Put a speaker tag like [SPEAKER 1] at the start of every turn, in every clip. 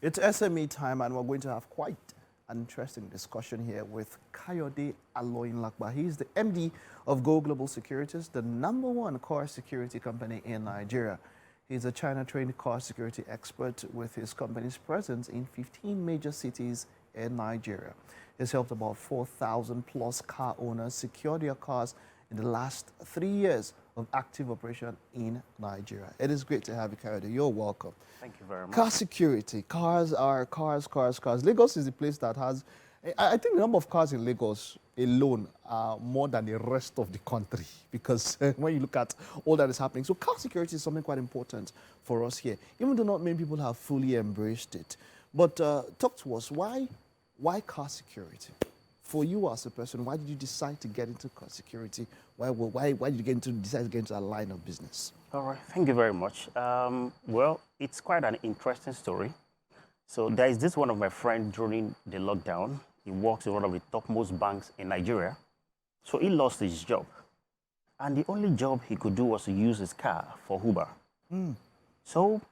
[SPEAKER 1] It's SME time, and we're going to have quite an interesting discussion here with Kayode Aloyinlapa. He's the MD of Go Global Securities, the #1 car security company in Nigeria. He's a China-trained car security expert with his company's presence in 15 major cities in Nigeria. He's helped about 4,000 plus car owners secure their cars in the last 3 years of active operation in Nigeria. It is great to have you, Kayode. You're welcome.
[SPEAKER 2] Thank you very much.
[SPEAKER 1] Car security. Cars are cars. Lagos is the place that has, I think the number of cars in Lagos alone are more than the rest of the country, because when you look at all that is happening. So car security is something quite important for us here, even though not many people have fully embraced it. But talk to us, why car security? For you as a person, why did you decide to get into car security? Why did you decide to get into a line of business?
[SPEAKER 2] All right, thank you very much. Well, it's quite an interesting story. So there is this one of my friends during the lockdown. He works in one of the topmost banks in Nigeria. So he lost his job. And the only job he could do was to use his car for Uber. So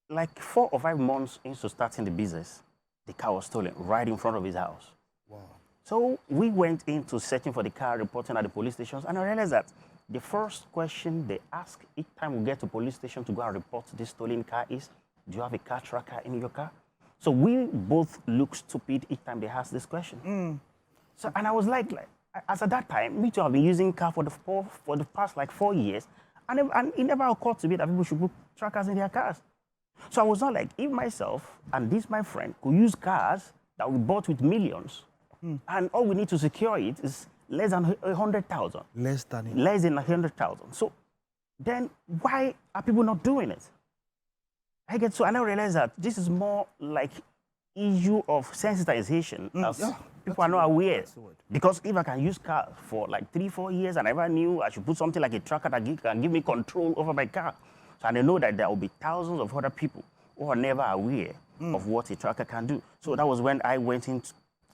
[SPEAKER 2] like 4 or 5 months into starting the business, the car was stolen right in front of his house.
[SPEAKER 1] Wow.
[SPEAKER 2] So we went into searching for the car, reporting at the police stations, and I realized that the first question they ask each time we get to police station to go and report this stolen car is, do you have a car tracker in your car? So we both look stupid each time they ask this question. So, and I was like, as at that time, me too, I've been using car for the past like 4 years, and it never occurred to me that people should put trackers in their cars. So I was not like, if myself and this my friend could use cars that we bought with millions, and all we need to secure it is less than 100,000.
[SPEAKER 1] Less than
[SPEAKER 2] 100,000. So then why are people not doing it? I now realize that this is more like issue of sensitization, as people are not aware. Because if I can use car for like 3-4 years and I never knew I should put something like a tracker that can give me control over my car. So I know that there will be thousands of other people who are never aware of what a tracker can do. So that was when I went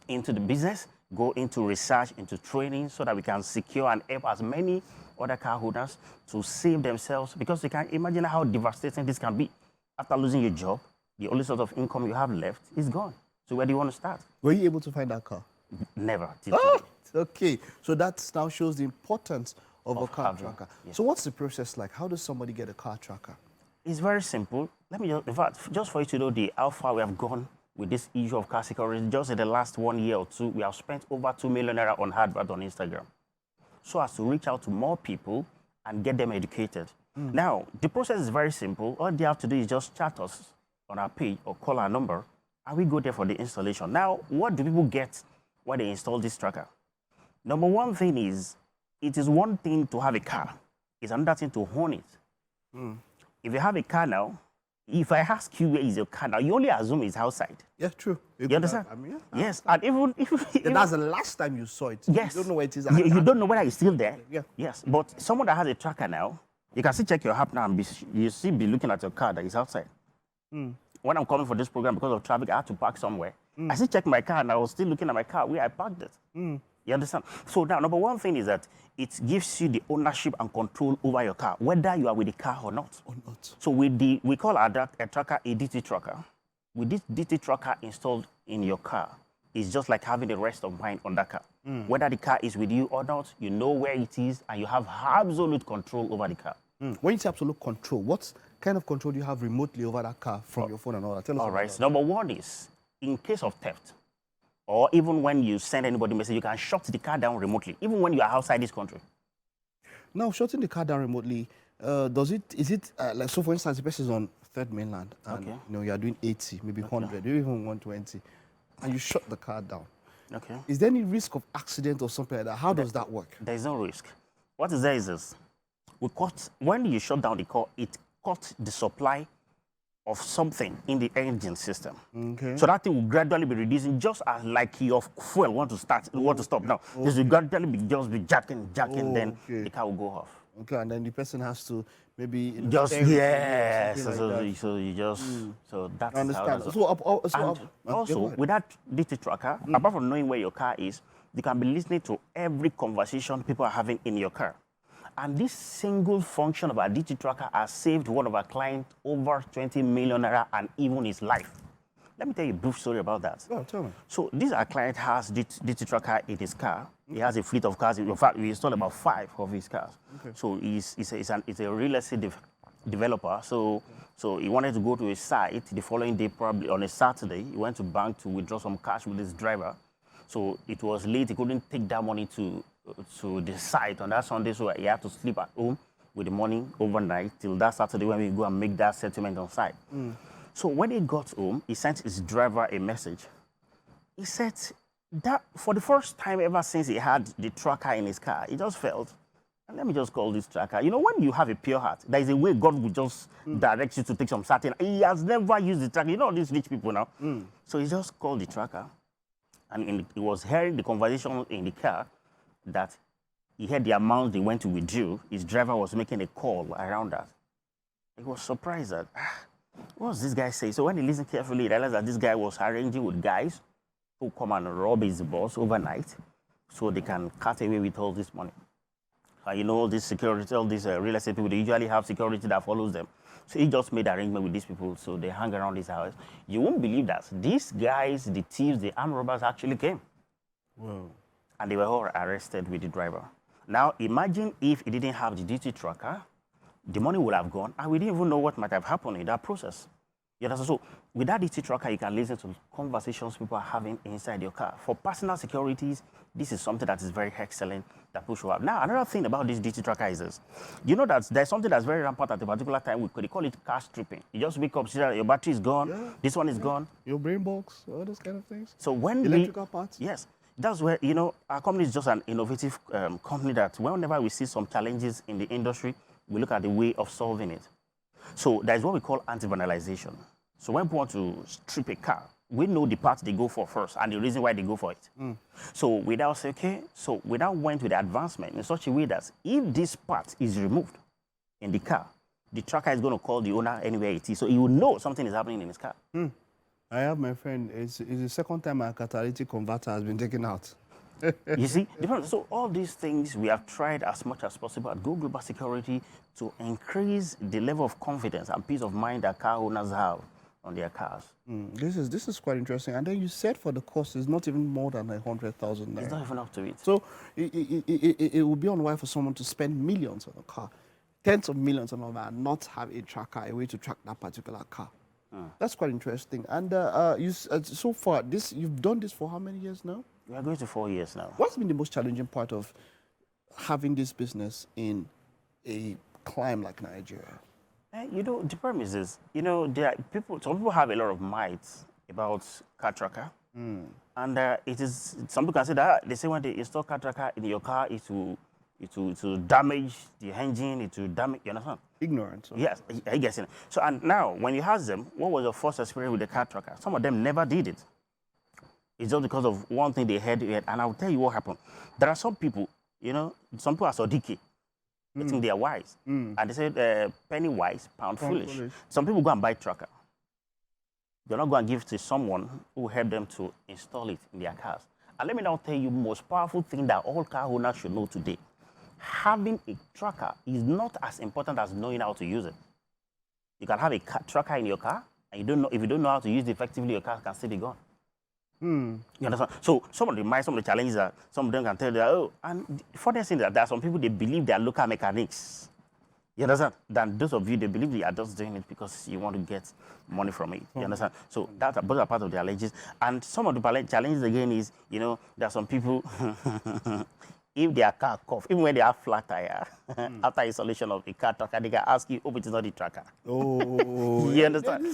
[SPEAKER 2] into the business, go into research, into training, so that we can secure and help as many other car owners to save themselves, because you can imagine how devastating this can be. After losing your job, the only sort of income you have left is gone. So where do you want to start?
[SPEAKER 1] Were you able to find that car?
[SPEAKER 2] Never.
[SPEAKER 1] Okay. So that now shows the importance of a car tracker.
[SPEAKER 2] Yes.
[SPEAKER 1] So what's the process like? How does somebody get a car tracker?
[SPEAKER 2] It's very simple. Let me in fact, just for you to know how far we have gone with this issue of car security, just in the last 1 year or two, we have spent over 2 million naira on advert on Instagram, so as to reach out to more people and get them educated. Now, the process is very simple. All they have to do is just chat us on our page or call our number, and we go there for the installation. Now, what do people get when they install this tracker? Number one thing is, it is one thing to have a car. It's another thing to own it. If you have a car now, if I ask you where is your car now, you only assume it's outside.
[SPEAKER 1] Yeah, true.
[SPEAKER 2] You understand? Yes, and even
[SPEAKER 1] that's the last time you saw it.
[SPEAKER 2] Yes.
[SPEAKER 1] You don't know where it is.
[SPEAKER 2] You don't know whether it's still there.
[SPEAKER 1] Yeah.
[SPEAKER 2] Yes, but someone that has a tracker now, you can still check your app now and you still be looking at your car that is outside. When I'm coming for this program, because of traffic, I had to park somewhere. I still checked my car and I was still looking at my car where I parked it. You understand? So now, number one thing is that it gives you the ownership and control over your car, whether you are with the car or not. So we call a tracker a DT tracker. With this DT tracker installed in your car, it's just like having the rest of mind on that car. Whether the car is with you or not, you know where it is, and you have absolute control over the car.
[SPEAKER 1] When you say absolute control, what kind of control do you have remotely over that car from your phone and all that? Tell us.
[SPEAKER 2] All right. So number one is, in case of theft, or even when you send anybody a message, you can shut the car down remotely, even when you are outside this country.
[SPEAKER 1] Now, shutting the car down remotely, is it like, so for instance, the person is on third mainland, and you are doing 80, maybe 100, maybe even 120, and you shut the car down.
[SPEAKER 2] Okay.
[SPEAKER 1] Is there any risk of accident or something like that? How does that work?
[SPEAKER 2] There is no risk. What is there is this. When you shut down the car, it cut the supply of something in the engine system.
[SPEAKER 1] Okay.
[SPEAKER 2] So that thing will gradually be reducing, just as like your fuel want to stop now. This will gradually be jacking, then the car will go off.
[SPEAKER 1] Okay, and then the person has to maybe
[SPEAKER 2] just yes. So you just so that's
[SPEAKER 1] understand.
[SPEAKER 2] Also, with that DT tracker, apart from knowing where your car is, you can be listening to every conversation people are having in your car. And this single function of our DT tracker has saved one of our clients over 20 million naira and even his life. Let me tell you a brief story about that.
[SPEAKER 1] Oh, tell me.
[SPEAKER 2] So this our client has DT tracker in his car. He has a fleet of cars. In fact, we installed about 5 of his cars. Okay. So he's a real estate developer. So he wanted to go to a site the following day, probably on a Saturday. He went to bank to withdraw some cash with his driver. So it was late. He couldn't take that money to the site on that Sunday. So he had to sleep at home with the money overnight till that Saturday when we go and make that settlement on site. So when he got home, he sent his driver a message. He said that for the first time ever since he had the tracker in his car, he just felt, and let me just call this tracker. You know, when you have a pure heart, there is a way God will just direct you to take some certain. He has never used the tracker. You know these rich people now. So he just called the tracker, and he was hearing the conversation in the car that he had the amount they went to withdraw. His driver was making a call around that. He was surprised that, what does this guy say? So when he listened carefully, he realized that this guy was arranging with guys who come and rob his boss overnight so they can cut away with all this money. You know, this security, all these real estate people, they usually have security that follows them. So he just made arrangement with these people so they hang around his house. You won't believe that these guys, the thieves, the armed robbers actually came.
[SPEAKER 1] Whoa.
[SPEAKER 2] And they were all arrested with the driver. Now, imagine if he didn't have the DT tracker, the money would have gone, and we didn't even know what might have happened in that process. You know, so with that DT tracker, you can listen to conversations people are having inside your car. For personal securities, this is something that is very excellent that push you up. Now, another thing about this DT tracker is this. You know that there's something that's very rampant at a particular time. They call it car stripping. You just wake up, see that your battery is gone, this one is gone.
[SPEAKER 1] Your brain box, all those kind of things.
[SPEAKER 2] So when
[SPEAKER 1] electrical parts?
[SPEAKER 2] Yes. That's where, you know, our company is just an innovative company that whenever we see some challenges in the industry, we look at the way of solving it. So there's what we call anti-vandalization. So when people want to strip a car, we know the parts they go for first and the reason why they go for it. So we now say, okay, so we now went with the advancement in such a way that if this part is removed in the car, the tracker is going to call the owner anywhere it is. So he will know something is happening in his car.
[SPEAKER 1] I have my friend, it's the second time my catalytic converter has been taken out.
[SPEAKER 2] You see, so all these things we have tried as much as possible at Go Global Security to increase the level of confidence and peace of mind that car owners have on their cars.
[SPEAKER 1] This is quite interesting. And then you said for the cost, it's not even more than 100,000 naira.
[SPEAKER 2] It's not even up to it.
[SPEAKER 1] So it would be unwise for someone to spend millions on a car, tens of millions on a car, and not have a tracker, a way to track that particular car. That's quite interesting. And so far, you've done this for how many years now?
[SPEAKER 2] We are going to 4 years now.
[SPEAKER 1] What's been the most challenging part of having this business in a climate like Nigeria?
[SPEAKER 2] You know, the problem is this. You know, some people have a lot of might about car tracker. And some people can say that they say when they install car tracker in your car, it will damage the engine, it will damage, you understand?
[SPEAKER 1] Ignorance.
[SPEAKER 2] Yes, I guess. So, and now, when you ask them, what was your first experience with the car tracker? Some of them never did it. It's just because of one thing they heard, and I'll tell you what happened. There are some people, you know, some people are so dicky. They think they are wise. And they say, penny wise, pound foolish. Some people go and buy tracker. They're not going to give it to someone who helped them to install it in their cars. And let me now tell you the most powerful thing that all car owners should know today. Having a tracker is not as important as knowing how to use it. You can have a tracker in your car, and if you don't know how to use it effectively, your car can still be gone. You understand? So some of the challenges are, some of them can tell you that, oh, and the funniest thing is that there are some people, they believe they are local mechanics. You understand? Then those of you, they believe they are just doing it because you want to get money from it. You understand? So both are part of the challenges. And some of the challenges again is, you know, there are some people, if their car cough, even when they have flat tire, after installation of the car tracker, they can ask you, hope it is not the tracker.
[SPEAKER 1] Oh,
[SPEAKER 2] you understand?
[SPEAKER 1] You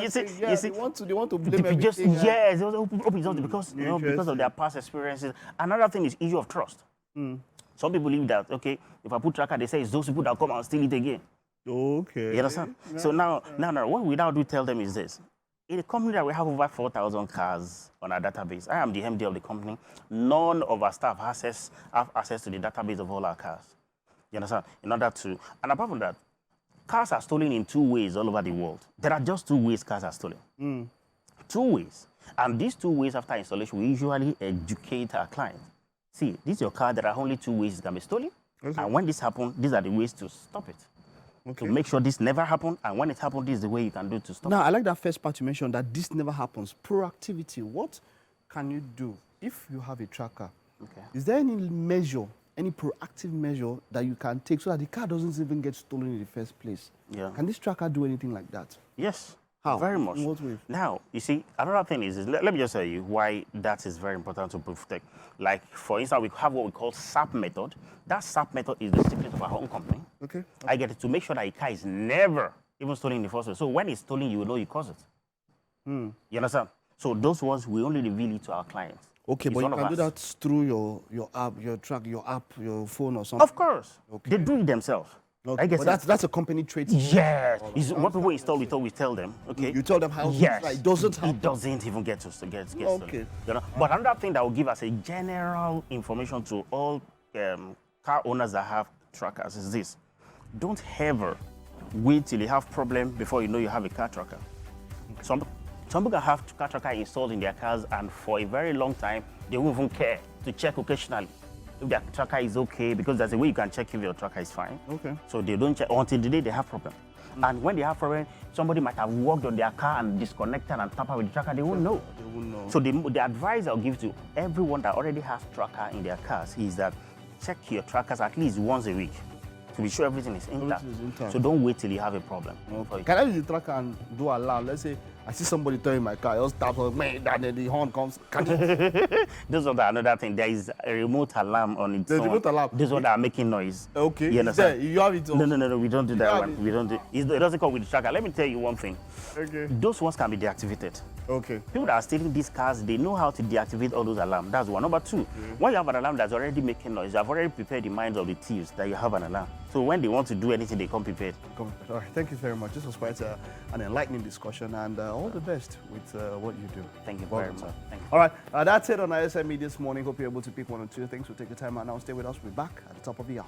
[SPEAKER 1] see, they want to blame everything.
[SPEAKER 2] Just, yes, hope it's not because, you know, because of their past experiences. Another thing is issue of trust. Some people believe that, okay, if I put tracker, they say it's those people that come and steal it again.
[SPEAKER 1] Okay.
[SPEAKER 2] You understand? So now, what we now do tell them is this. In a company that we have over 4,000 cars on our database, I am the MD of the company. None of our staff have access to the database of all our cars. You understand? In order to, and apart from that, cars are stolen in 2 ways all over the world. There are just 2 ways cars are stolen. 2 ways. And these 2 ways after installation, we usually educate our clients. See, this is your car. There are only 2 ways it can be stolen. Okay. And when this happens, these are the ways to stop it. to make sure this never happens. And when it happens, this is the way you can do to stop.
[SPEAKER 1] Now, I like that first part you mentioned, that this never happens. Proactivity. What can you do if you have a tracker?
[SPEAKER 2] Okay.
[SPEAKER 1] Is there any measure, any proactive measure that you can take so that the car doesn't even get stolen in the first place?
[SPEAKER 2] Yeah.
[SPEAKER 1] Can this tracker do anything like that?
[SPEAKER 2] Yes.
[SPEAKER 1] How?
[SPEAKER 2] Very much.
[SPEAKER 1] In what way?
[SPEAKER 2] Now, you see, another thing is let me just tell you why that is very important to protect. Like, for instance, we have what we call SAP method. That SAP method is the secret of our own company.
[SPEAKER 1] Okay.
[SPEAKER 2] I get it to make sure that a car is never even stolen in the first place. So when it's stolen, you will know you caused it. You understand? So those ones, we only reveal it to our clients.
[SPEAKER 1] Okay,
[SPEAKER 2] It's
[SPEAKER 1] but you
[SPEAKER 2] none of
[SPEAKER 1] can do
[SPEAKER 2] us.
[SPEAKER 1] that through your app, your phone or something.
[SPEAKER 2] Of course.
[SPEAKER 1] Okay.
[SPEAKER 2] They do it themselves.
[SPEAKER 1] Okay.
[SPEAKER 2] I guess
[SPEAKER 1] But that's a company trait.
[SPEAKER 2] yes. It's what people install, we tell them. Okay.
[SPEAKER 1] You tell them how
[SPEAKER 2] yes.
[SPEAKER 1] it doesn't happen.
[SPEAKER 2] It doesn't even get to get stolen.
[SPEAKER 1] Okay.
[SPEAKER 2] You know? But another thing that will give us a general information to all car owners that have trackers is this: don't ever wait till you have problem before you know you have a car tracker. Some people can have car tracker installed in their cars, and for a very long time they won't even care to check occasionally if their tracker is okay, because there's a way you can check if your tracker is fine.
[SPEAKER 1] Okay.
[SPEAKER 2] So they don't check until the day they have problem. And when they have problem, somebody might have worked on their car and disconnected and tampered with the tracker. They won't know.
[SPEAKER 1] They won't know.
[SPEAKER 2] So the advice I'll give to everyone that already has tracker in their cars is that check your trackers at least once a week to be sure everything is intact.
[SPEAKER 1] Everything is intact.
[SPEAKER 2] So don't wait till you have a problem.
[SPEAKER 1] Okay. Can I use the tracker and do alarm? Let's say I see somebody towing my car, I just tap on me, and then the horn comes. Can you?
[SPEAKER 2] This is another thing. There is a remote alarm on its
[SPEAKER 1] There's
[SPEAKER 2] own.
[SPEAKER 1] a remote alarm.
[SPEAKER 2] This one that are making noise.
[SPEAKER 1] Okay.
[SPEAKER 2] You understand?
[SPEAKER 1] You have it.
[SPEAKER 2] No, we don't do that
[SPEAKER 1] have
[SPEAKER 2] one.
[SPEAKER 1] it?
[SPEAKER 2] We don't do it doesn't come with the tracker. Let me tell you one thing.
[SPEAKER 1] Okay.
[SPEAKER 2] Those ones can be deactivated.
[SPEAKER 1] Okay.
[SPEAKER 2] People that are stealing these cars, they know how to deactivate all those alarms. That's one. Number two, when you have an alarm that's already making noise, you have already prepared the minds of the thieves that you have an alarm. So when they want to do anything, they come prepared.
[SPEAKER 1] All right. Thank you very much. This was quite an enlightening discussion, and all the best with what you do.
[SPEAKER 2] Thank you
[SPEAKER 1] Well
[SPEAKER 2] very
[SPEAKER 1] done,
[SPEAKER 2] much.
[SPEAKER 1] sir.
[SPEAKER 2] Thank you.
[SPEAKER 1] All right. That's it on ISME this morning. Hope you're able to pick one or two things. We'll take the time out now. Stay with us. We'll be back at the top of the hour.